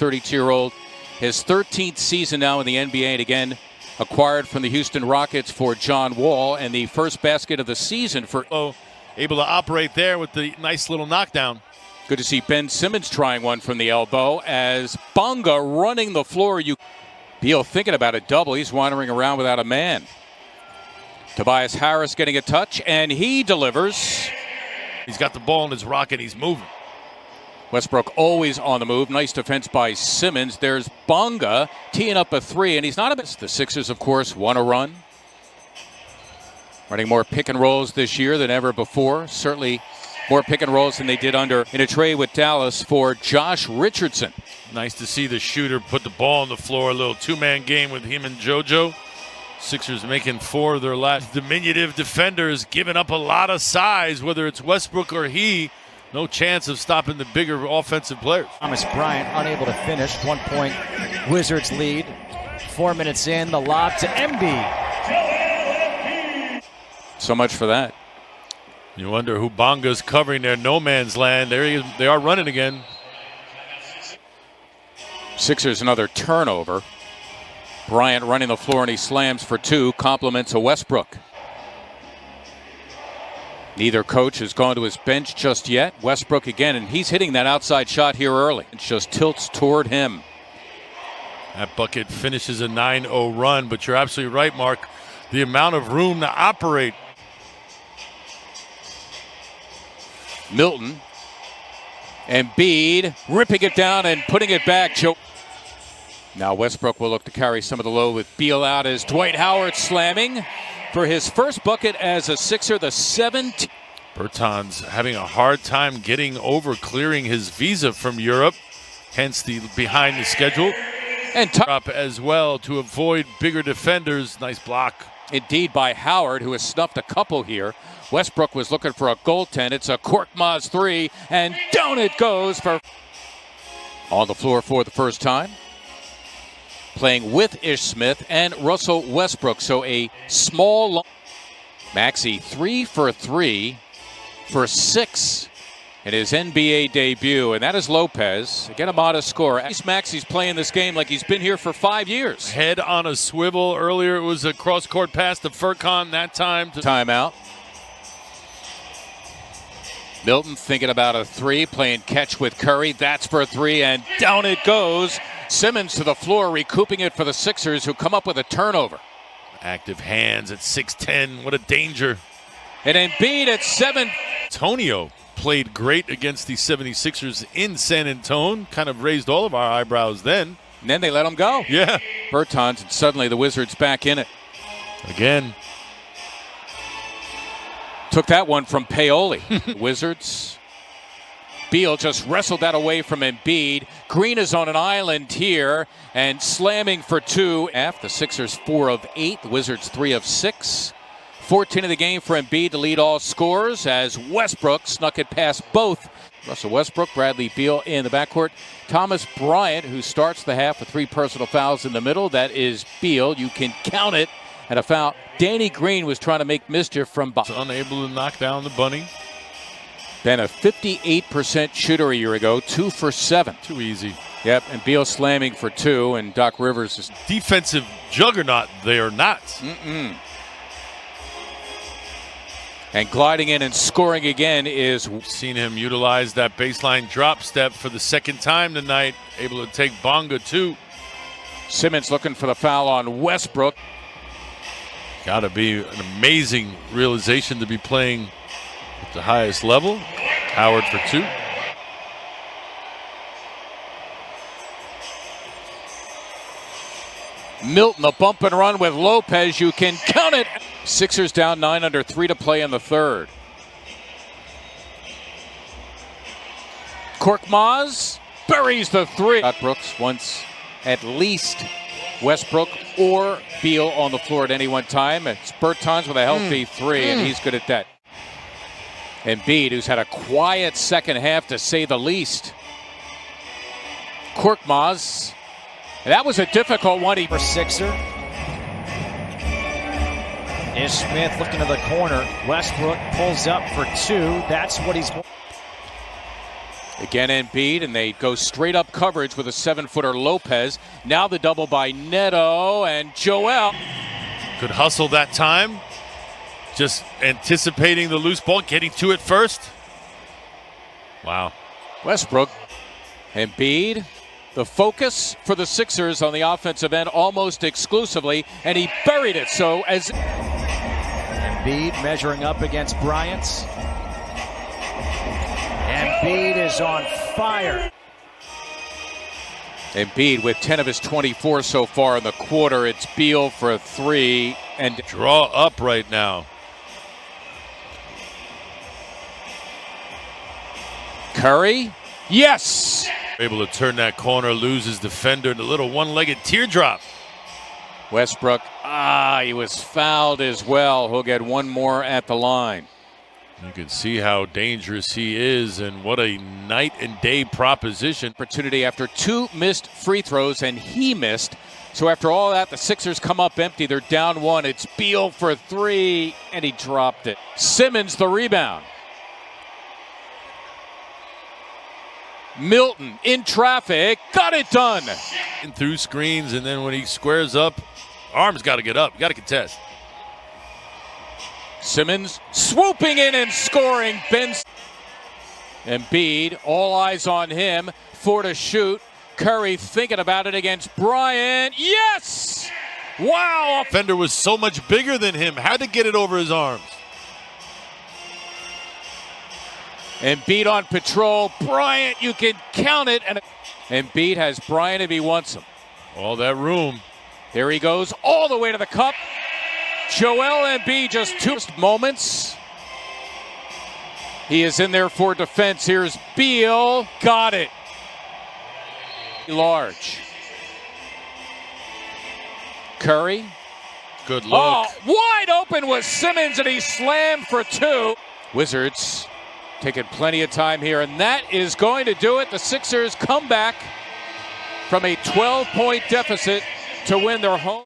32-year-old. His 13th season now in the NBA, and again, acquired from the Houston Rockets for John Wall, and the first basket of the season for... Able to operate there with the nice little knockdown. Good to see Ben Simmons trying one from the elbow as Bonga running the floor. Beal thinking about a double. He's wandering around without a man. Tobias Harris getting a touch, and he delivers. He's got the ball in his rocket. He's moving. Westbrook always on the move. Nice defense by Simmons. There's Bonga teeing up a three, and he's not a bit. The Sixers, of course, want to run. Running more pick and rolls this year than ever before. Certainly more pick and rolls than they did in a trade with Dallas for Josh Richardson. Nice to see the shooter put the ball on the floor. A little two-man game with him and JoJo. Sixers making 4 of their last. Diminutive defenders giving up a lot of size, whether it's Westbrook or he. No chance of stopping the bigger offensive players. Thomas Bryant unable to finish. 1 point Wizards lead. 4 minutes in, the lob to Embiid. So much for that. You wonder who Bonga's covering their no man's land. There he is. They are running again. Sixers another turnover. Bryant running the floor and he slams for 2. Compliments of Westbrook. Neither coach has gone to his bench just yet. Westbrook again, and he's hitting that outside shot here early. It just tilts toward him. That bucket finishes a 9-0 run, but you're absolutely right, Mark. The amount of room to operate. Milton. Embiid ripping it down and putting it back. Now Westbrook will look to carry some of the load with Beal out as Dwight Howard slamming for his first bucket as a Sixer, the 17th. Bertans having a hard time getting over clearing his visa from Europe, hence the behind the schedule. And up as well to avoid bigger defenders. Nice block. Indeed by Howard, who has snuffed a couple here. Westbrook was looking for a goaltend. It's a Korkmaz 3, and down it goes for... On the floor for the first time. Playing with Ish Smith and Russell Westbrook. So a small... Maxey 3 for 3 for 6 in his NBA debut, and that is Lopez. Again, a modest score. Maxey's playing this game like he's been here for 5 years. Head on a swivel. Earlier it was a cross-court pass to Furkan. That time to... Timeout. Milton thinking about a 3, playing catch with Curry. That's for a 3, and down it goes. Simmons to the floor, recouping it for the Sixers, who come up with a turnover. Active hands at 6'10". What a danger. And Embiid at 7. Antonio played great against the 76ers in San Antonio. Kind of raised all of our eyebrows then. And then they let him go. Yeah. Bertans, and suddenly the Wizards back in it. Again. Took that one from Paoli. Wizards. Beal just wrestled that away from Embiid. Green is on an island here and slamming for 2. The Sixers 4 of 8. The Wizards 3 of 6. 14 of the game for Embiid to lead all scorers as Westbrook snuck it past both. Russell Westbrook, Bradley Beal in the backcourt. Thomas Bryant, who starts the half with 3 personal fouls in the middle. That is Beal. You can count it. And a foul. Danny Green was trying to make mischief from behind. Unable to knock down the bunny. Been a 58% shooter a year ago, 2 for 7. Too easy. Yep, and Beal slamming for 2, and Doc Rivers is... Defensive juggernaut, they are not. And gliding in and scoring again is... We've seen him utilize that baseline drop step for the second time tonight. Able to take Bonga, too. Simmons looking for the foul on Westbrook. Got to be an amazing realization to be playing at the highest level. Howard for 2. Milton, a bump and run with Lopez. You can count it. Sixers down 9 under 3 to play in the third. Korkmaz buries the 3. Scott Brooks wants at least Westbrook or Beal on the floor at any one time. It's Bertans with a healthy 3, and he's good at that. Embiid, who's had a quiet second half to say the least. Korkmaz. That was a difficult one. For Sixer. Ish Smith looking to the corner. Westbrook pulls up for 2. That's what he's... Again, Embiid, and they go straight up coverage with a 7-footer Lopez. Now the double by Neto and Joel. Could hustle that time. Just anticipating the loose ball, getting to it first. Wow. Westbrook, Embiid, the focus for the Sixers on the offensive end almost exclusively, and he buried it. So as Embiid measuring up against Bryant. Embiid is on fire. Embiid with 10 of his 24 so far in the quarter. It's Beal for 3 and Draw up right now. Curry. Yes. Able to turn that corner, loses defender, and a little one-legged teardrop. Westbrook, he was fouled as well. He'll get one more at the line. You can see how dangerous he is and what a night and day proposition. Opportunity after 2 missed free throws, and he missed. So after all that, the Sixers come up empty. They're down 1. It's Beal for 3, and he dropped it. Simmons the rebound. Milton in traffic, got it done. And through screens, and then when he squares up, arms got to get up, got to contest. Simmons swooping in and scoring. Embiid, all eyes on him. 4 to shoot. Curry thinking about it against Bryant. Yes! Wow! Defender was so much bigger than him, had to get it over his arms. Embiid on patrol. Bryant, you can count it. And Embiid has Bryant if he wants him. All that room. There he goes all the way to the cup. Joel Embiid, just 2 moments. He is in there for defense. Here's Beal. Got it. Large. Curry. Good look. Wide open was Simmons, and he slammed for 2. Wizards taking plenty of time here, and that is going to do it. The Sixers come back from a 12-point deficit to win their home.